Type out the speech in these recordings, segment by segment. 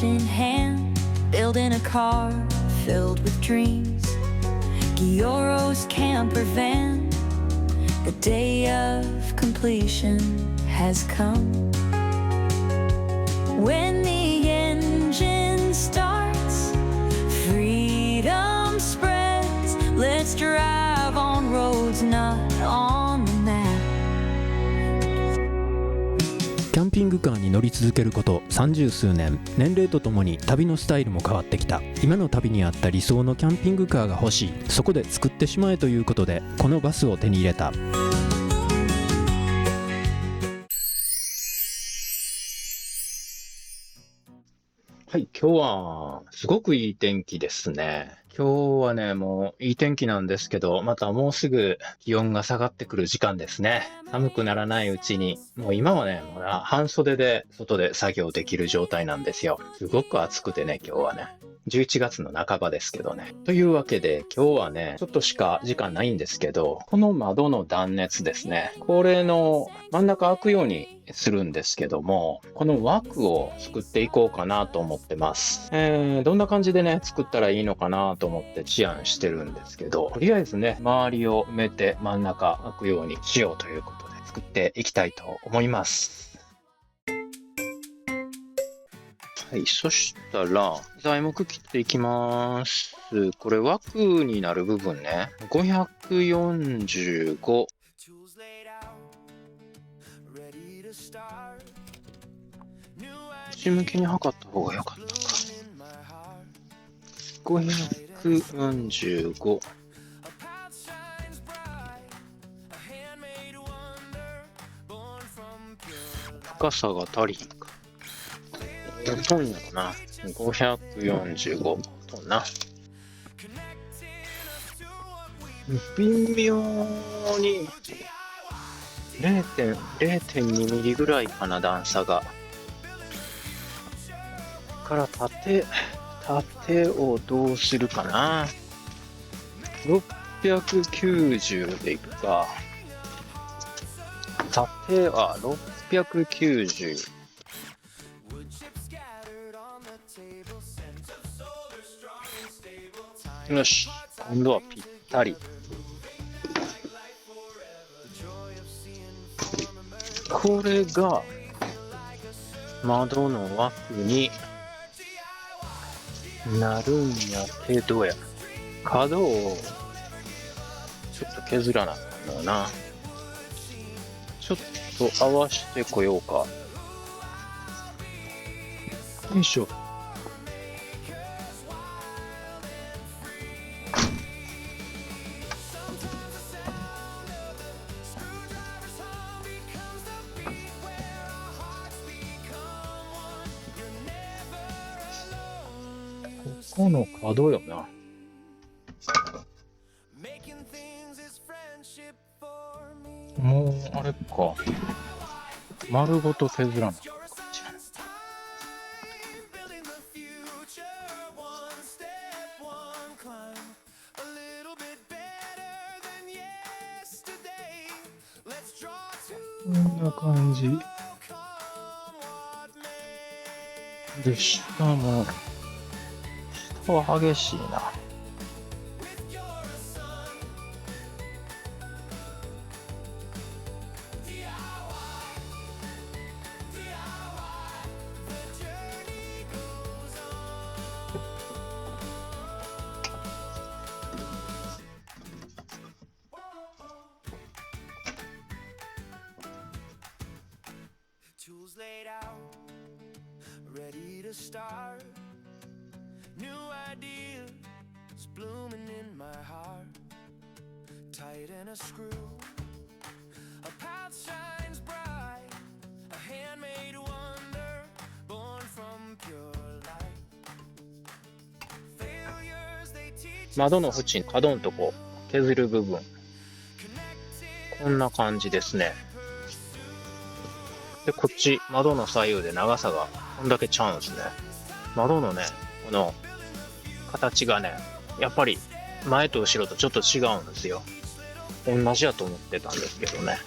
in hand, building a car filled with dreams. Gioro's camper van, the day of completion has come. When the engine starts, freedom spreads. Let's drive on roads not on the map. キャンピングカーに乗り続けること30数年、年齢とともに旅のスタイルも変わってきた。今の旅に合った理想のキャンピングカーが欲しい。そこで作ってしまえということでこのバスを手に入れた。はい、今日はすごくいい天気ですね。今日はね、もういい天気なんですけど、またもうすぐ気温が下がってくる時間ですね。寒くならないうちに、もう今はね、まだ半袖で外で作業できる状態なんですよ。すごく暑くてね、今日はね。11月の半ばですけどね。というわけで今日はね、ちょっとしか時間ないんですけど、この窓の断熱ですね。これの真ん中開くようにするんですけども、この枠を作っていこうかなと思ってます。どんな感じでね、作ったらいいのかなと思って思案してるんですけど、とりあえずね、周りを埋めて真ん中開くようにしようということで作っていきたいと思います。はい、そしたら材木切っていきます。これ枠になる部分ね、545。内向きに測った方が良かったか。545。深さが足りんか。何トンやろな。545トンな。微妙に0.2 ミリぐらいかな、段差が。から縦をどうするかな。690でいくか。縦は690。よし、今度はぴったり。これが窓の枠になるんやけどや。角をちょっと削らなあかんのな。ちょっと合わしてこようか。よいしょ。ここの角よな。もうあれか、丸ごと削らなきゃ。こんな感じで、下も下は激しいな。Tools laid out, ready to start. New ideas blooming in my heart. Tighten a screw, a path shines bright. A handmade wonder, born from pure light. Failures they teach. 窓の縁角のとこ削る部分、こんな感じですね。で、こっち窓の左右で長さがこんだけちゃうんですね。窓のね、この形がね、やっぱり前と後ろとちょっと違うんですよ。同じやと思ってたんですけどね。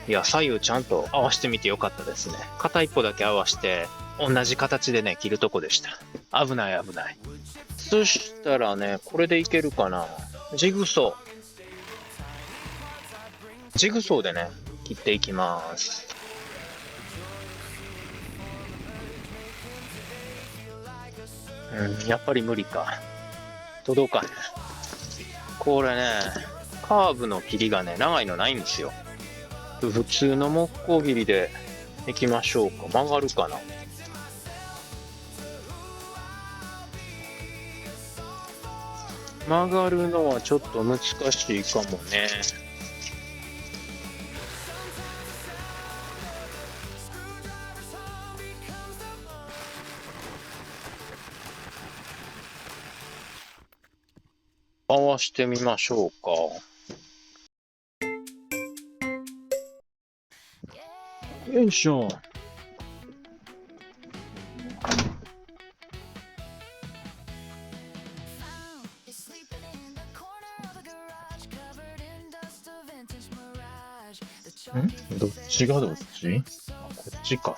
いや、左右ちゃんと合わせてみてよかったですね。片一方だけ合わせて、同じ形でね、切るとこでした。危ない危ない。そしたらね、これでいけるかな。ジグソーでね、切っていきます。やっぱり無理か。届かねえ。これね、カーブの切りがね、長いのないんですよ。普通の木工切りでいきましょうか。曲がるかな。曲がるのはちょっと難しいかもね。合わしてみましょうか。よいしょ。どっちがどっち？こっちか。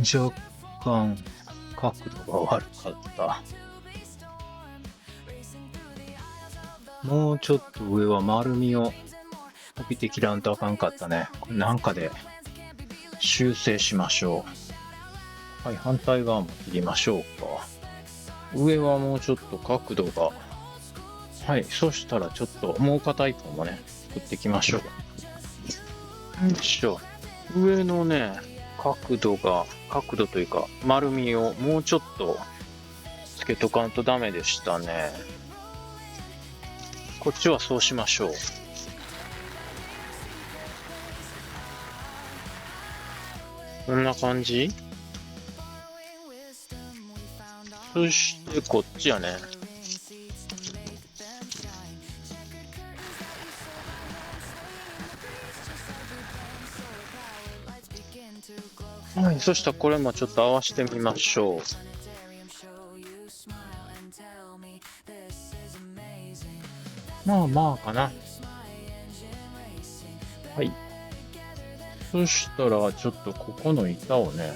若干角度が悪かった。もうちょっと上は丸みを帯びて切らんとあかんかったね。これなんかで修正しましょう。はい、反対側も切りましょうか。上はもうちょっと角度が。はい、そしたらちょっともう片一方もね、作っていきましょう。よいしょ。上のね、角度というか丸みをもうちょっとつけとかんとダメでしたね。こっちはそうしましょう。こんな感じ。そしてこっちやね。はい、そしたらこれもちょっと合わせてみましょう。まあまあかな。はい。そしたらちょっとここの板をね、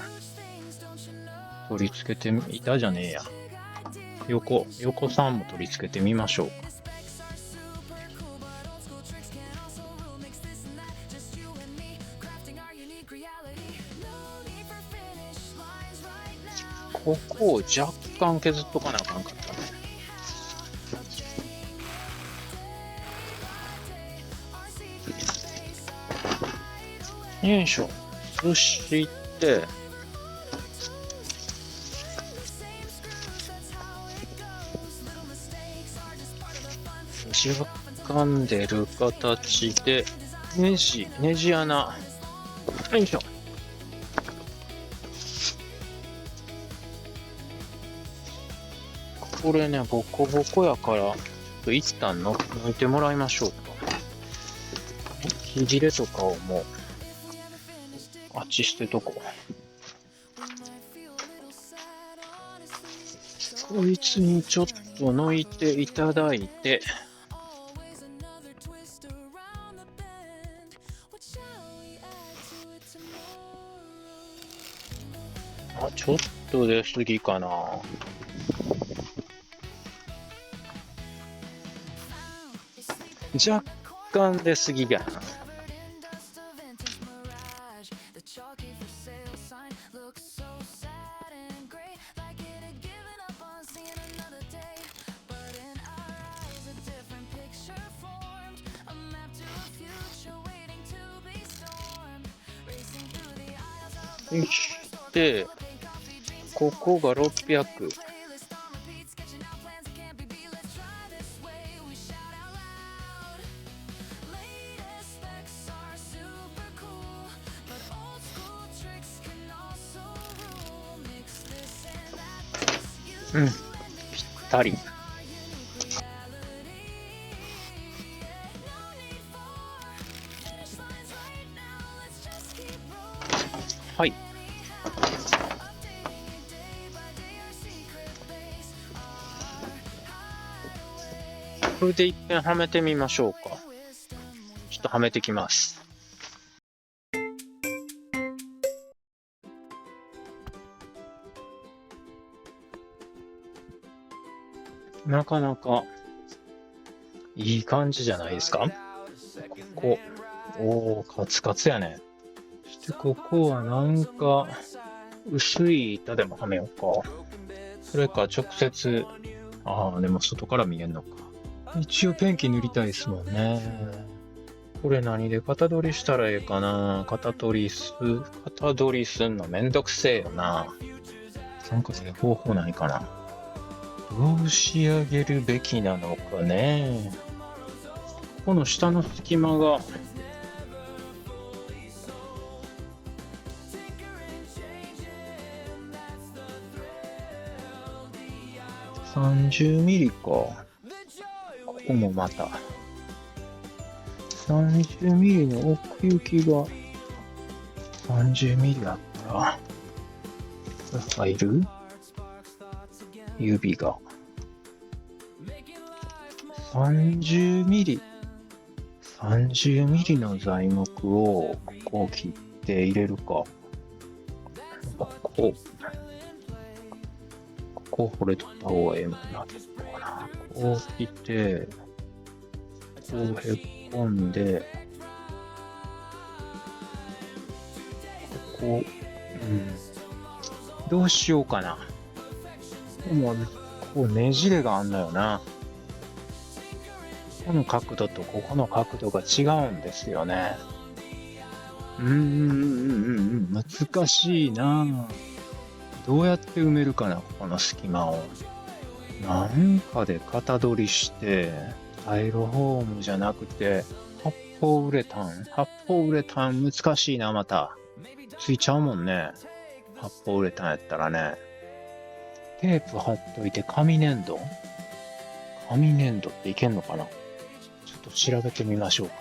取り付けて板じゃねえや。横3も取り付けてみましょうか。ここを若干削っとかなあかんかったね。よいしょ。そして、若干出る形で、ネジ穴。よいしょ。これね、ボコボコやから、ちょっと一旦抜いてもらいましょうか。切れとかをもう、あっち捨てとこう。こいつにちょっと抜いていただいて、ちょっと出すぎかな。若干出すぎやな。そして、ここが600。ぴったり。はい。これで一遍はめてみましょうか。ちょっとはめてきます。なかなかいい感じじゃないですか。ここ、カツカツやね。そしてここはなんか、薄い板でもはめようか。それか直接、でも外から見えんのか。一応ペンキ塗りたいですもんね。これ何で型取りしたらええかな。型取りすんのめんどくせえよな。なんか方法ないかな。どう仕上げるべきなのかね。この下の隙間が30ミリか。ここもまた。30ミリの奥行きが30ミリあったら、これ入る？指が。30ミリ。30ミリの材木をこう切って入れるか。ここれ取った方がええもんな、結構な。こう切って、こうへっこんで、どうしようかな。こうねじれがあんのよな。この角度とここの角度が違うんですよね。難しいな。どうやって埋めるかな、ここの隙間を。なんかで型取りして、タイロフォームじゃなくて、発泡ウレタン難しいな、また。ついちゃうもんね。発泡ウレタンやったらね。テープ貼っといて紙粘土っていけんのかな。ちょっと調べてみましょうか。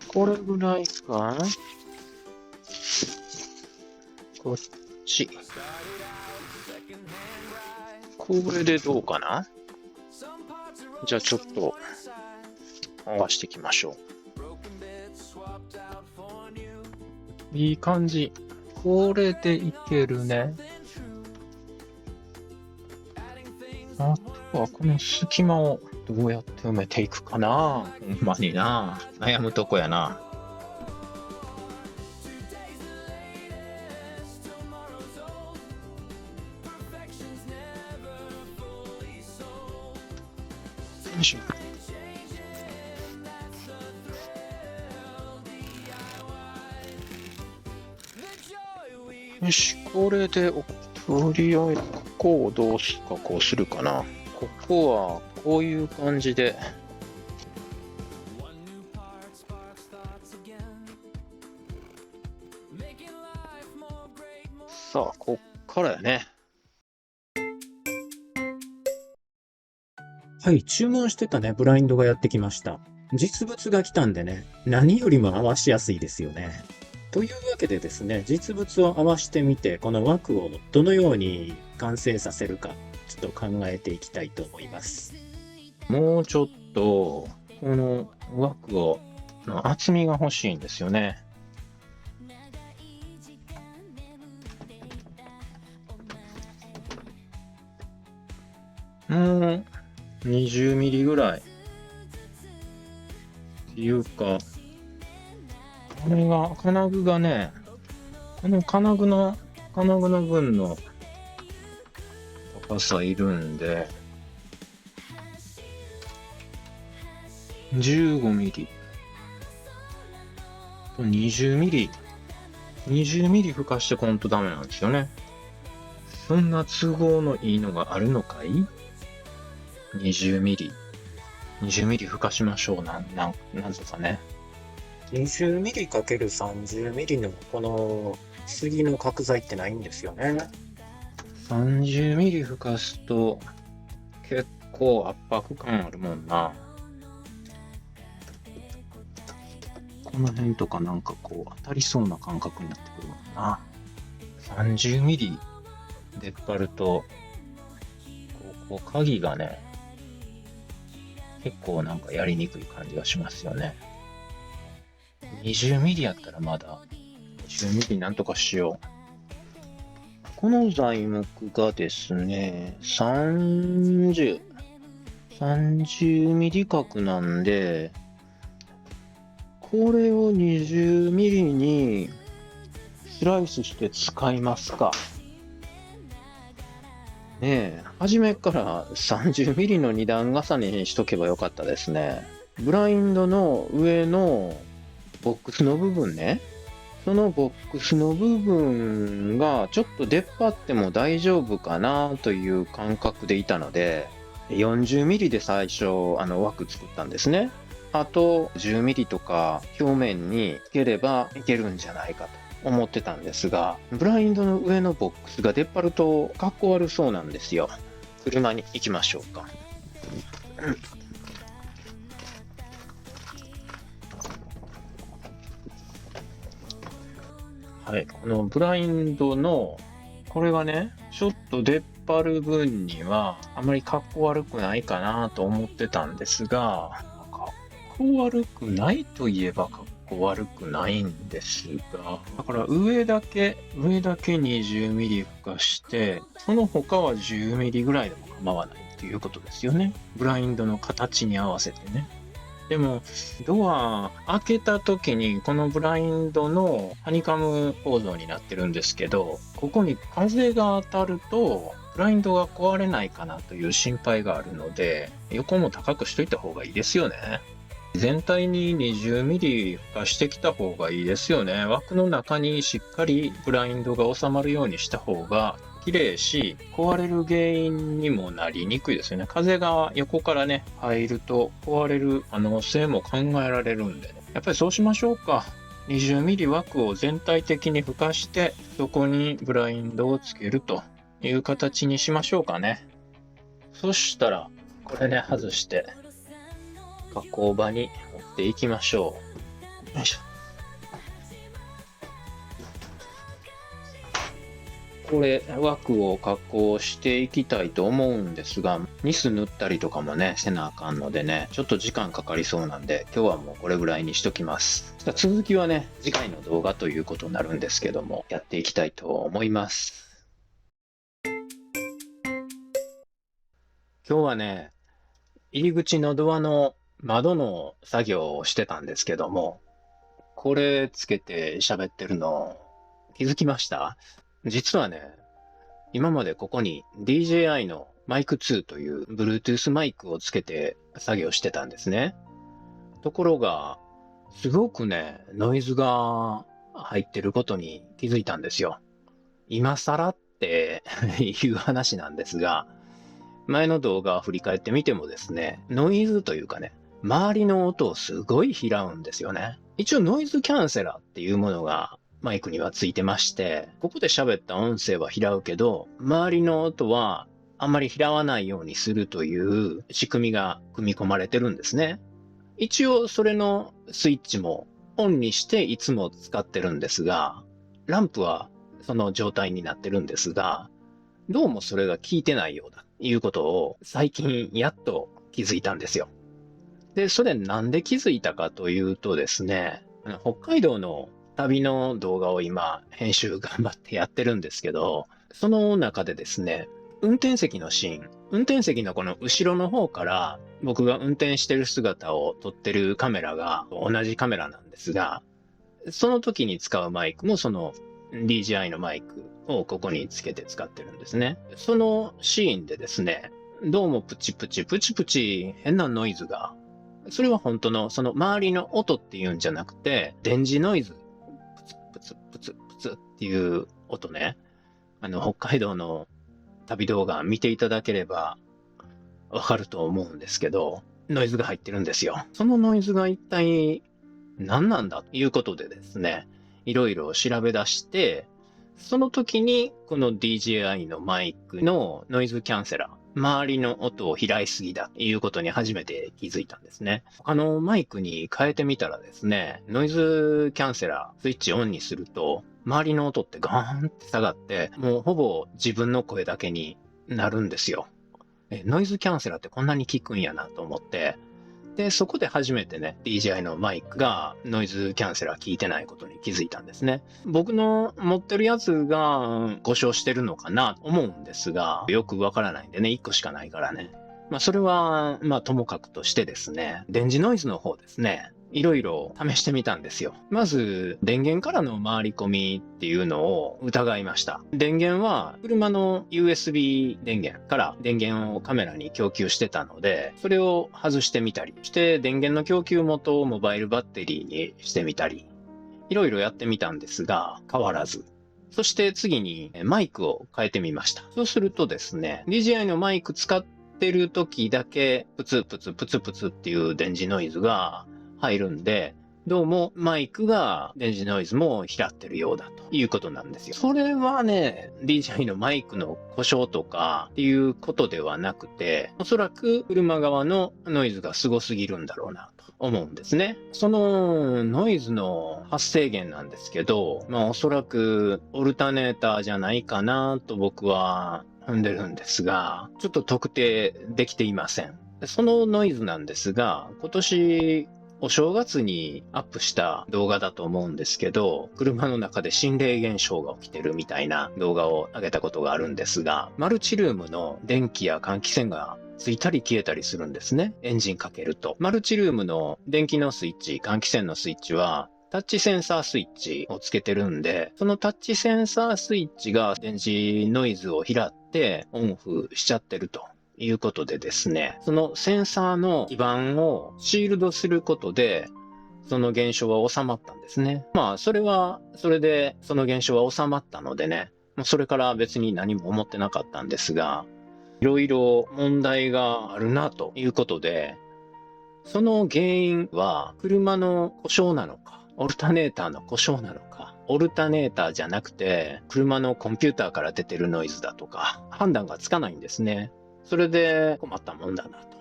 これぐらいか。こっち。これでどうかな。じゃあちょっと合わしていきましょう。いい感じ。これでいけるね。あとはこの隙間をどうやって埋めていくかな。ほんまにな。悩むとこやな。よいしょ。よし、これで、とりあえず、ここをどうすか、こうするかな。ここは、こういう感じで。さあ、こっからやね。はい、注文してたね、ブラインドがやってきました。実物が来たんでね、何よりも合わしやすいですよね。というわけでですね、実物を合わしてみて、この枠をどのように完成させるか、ちょっと考えていきたいと思います。もうちょっと、この枠の厚みが欲しいんですよね。20ミリぐらい。っていうか、これが、金具がね、この金具の分の高さいるんで、15ミリと20ミリ。20ミリ吹かしてこんとダメなんですよね。そんな都合のいいのがあるのかい？ 20 ミリ。20ミリ吹かしましょう。なんとかね。20ミリ ×30 ミリのこの杉の角材ってないんですよね。30ミリ吹かすと結構圧迫感あるもんな。この辺とかなんかこう当たりそうな感覚になってくるもんな。30ミリ出っ張ると、こう鍵がね、結構なんかやりにくい感じがしますよね。20ミリやったらまだ、20ミリなんとかしよこの材木がですね、30ミリ角なんで、これを20ミリにスライスして使いますか。ねえ、初めから30ミリの2段重ねにしとけばよかったですね。ブラインドの上のボックスの部分ね、そのボックスの部分がちょっと出っ張っても大丈夫かなという感覚でいたので、40ミリで最初枠作ったんですね。あと10ミリとか表面につければいけるんじゃないかと思ってたんですが、ブラインドの上のボックスが出っ張るとかっこ悪そうなんですよ。車に行きましょうか。はい、このブラインドのこれがね、ちょっと出っ張る分にはあまりかっこ悪くないかなと思ってたんですが、かっこ悪くないといえばかっこ悪くないんですが、だから上だけ20ミリ付加して、その他は10ミリぐらいでも構わないということですよね。ブラインドの形に合わせてね。でも、ドア開けた時にこのブラインドのハニカム構造になってるんですけど、ここに風が当たるとブラインドが壊れないかなという心配があるので、横も高くしといた方がいいですよね。全体に20ミリ付加してきた方がいいですよね。枠の中にしっかりブラインドが収まるようにした方が綺麗し、壊れる原因にもなりにくいですよね。風が横からね、入ると壊れる可能性も考えられるんで、ね、やっぱりそうしましょうか。20ミリ枠を全体的に付加して、そこにブラインドをつけるという形にしましょうかね。そしたら、これね、外して、加工場に持っていきましょう。よいしょ。これ枠を加工していきたいと思うんですが、ニス塗ったりとかもねせなあかんのでね、ちょっと時間かかりそうなんで、今日はもうこれぐらいにしときます。続きはね、次回の動画ということになるんですけども、やっていきたいと思います。今日はね、入り口のドアの窓の作業をしてたんですけども、これつけて喋ってるの気づきました？実はね、今までここに DJI のマイク2という Bluetooth マイクをつけて作業してたんですね。ところが、すごくね、ノイズが入ってることに気づいたんですよ。今更っていう話なんですが、前の動画を振り返ってみてもですね、ノイズというかね、周りの音をすごい拾うんですよね。一応ノイズキャンセラーっていうものがマイクにはついてまして、ここで喋った音声は拾うけど、周りの音はあんまり拾わないようにするという仕組みが組み込まれてるんですね。一応それのスイッチもオンにしていつも使ってるんですが、ランプはその状態になってるんですが、どうもそれが効いてないようだということを最近やっと気づいたんですよ。で、それなんで気づいたかというとですね、北海道の旅の動画を今編集頑張ってやってるんですけど、その中でですね、運転席のシーン、運転席のこの後ろの方から僕が運転してる姿を撮ってるカメラが同じカメラなんですが、その時に使うマイクもその DJI のマイクをここにつけて使ってるんですね。そのシーンでですね、どうもプチプチ変なノイズが、それは本当のその周りの音っていうんじゃなくて、電磁ノイズ、プツっていう音ね。北海道の旅動画見ていただければわかると思うんですけど、ノイズが入ってるんですよ。そのノイズが一体何なんだということでですね、いろいろ調べ出して、その時にこの DJI のマイクのノイズキャンセラー、周りの音を拾いすぎだということに初めて気づいたんですね。マイクに変えてみたらですね、ノイズキャンセラースイッチオンにすると、周りの音ってガーンって下がって、もうほぼ自分の声だけになるんですよ。ノイズキャンセラーってこんなに効くんやなと思って、で、そこで初めてね、DJI のマイクがノイズキャンセラー効いてないことに気づいたんですね。僕の持ってるやつが故障してるのかなと思うんですが、よくわからないんでね、1個しかないからね。それは、ともかくとしてですね、電磁ノイズの方ですね。いろいろ試してみたんですよ。まず、電源からの回り込みっていうのを疑いました。電源は車の USB 電源から電源をカメラに供給してたので、それを外してみたりして、電源の供給元をモバイルバッテリーにしてみたり、いろいろやってみたんですが、変わらず。そして次にマイクを変えてみました。そうするとですね、DJI のマイク使ってる時だけプツプツプツプツっていう電磁ノイズが入るんで、どうもマイクが電磁ノイズも拾ってるようだということなんですよ。それはね、DJI のマイクの故障とかっていうことではなくて、おそらく車側のノイズがすごすぎるんだろうなと思うんですね。そのノイズの発生源なんですけど、おそらくオルタネーターじゃないかなと僕は踏んでるんですが、ちょっと特定できていません。そのノイズなんですが、今年お正月にアップした動画だと思うんですけど、車の中で心霊現象が起きてるみたいな動画を上げたことがあるんですが、マルチルームの電気や換気扇がついたり消えたりするんですね。エンジンかけると。マルチルームの電気のスイッチ、換気扇のスイッチは、タッチセンサースイッチをつけてるんで、そのタッチセンサースイッチが電磁ノイズを拾ってオンオフしちゃってるということでですね、そのセンサーの基板をシールドすることで、その現象は収まったんですね。それでその現象は収まったのでね、それから別に何も思ってなかったんですが、いろいろ問題があるなということで、その原因は車の故障なのか、オルタネーターの故障なのか、オルタネーターじゃなくて車のコンピューターから出てるノイズだとか、判断がつかないんですね。それで困ったもんだなと。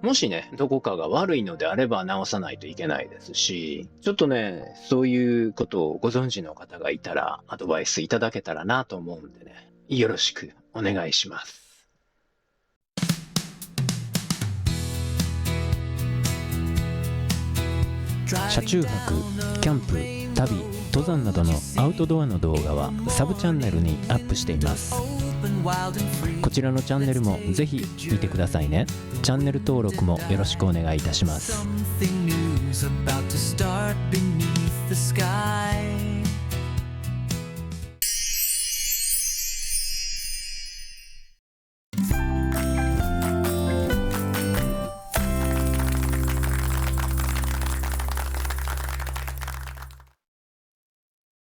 もしね、どこかが悪いのであれば直さないといけないですし、ちょっとね、そういうことをご存知の方がいたらアドバイスいただけたらなと思うんでね、よろしくお願いします。車中泊、キャンプ、旅、登山などのアウトドアの動画はサブチャンネルにアップしています。こちらのチャンネルもぜひ見てくださいね。チャンネル登録もよろしくお願いいたします。Something new's about to start beneath the sky.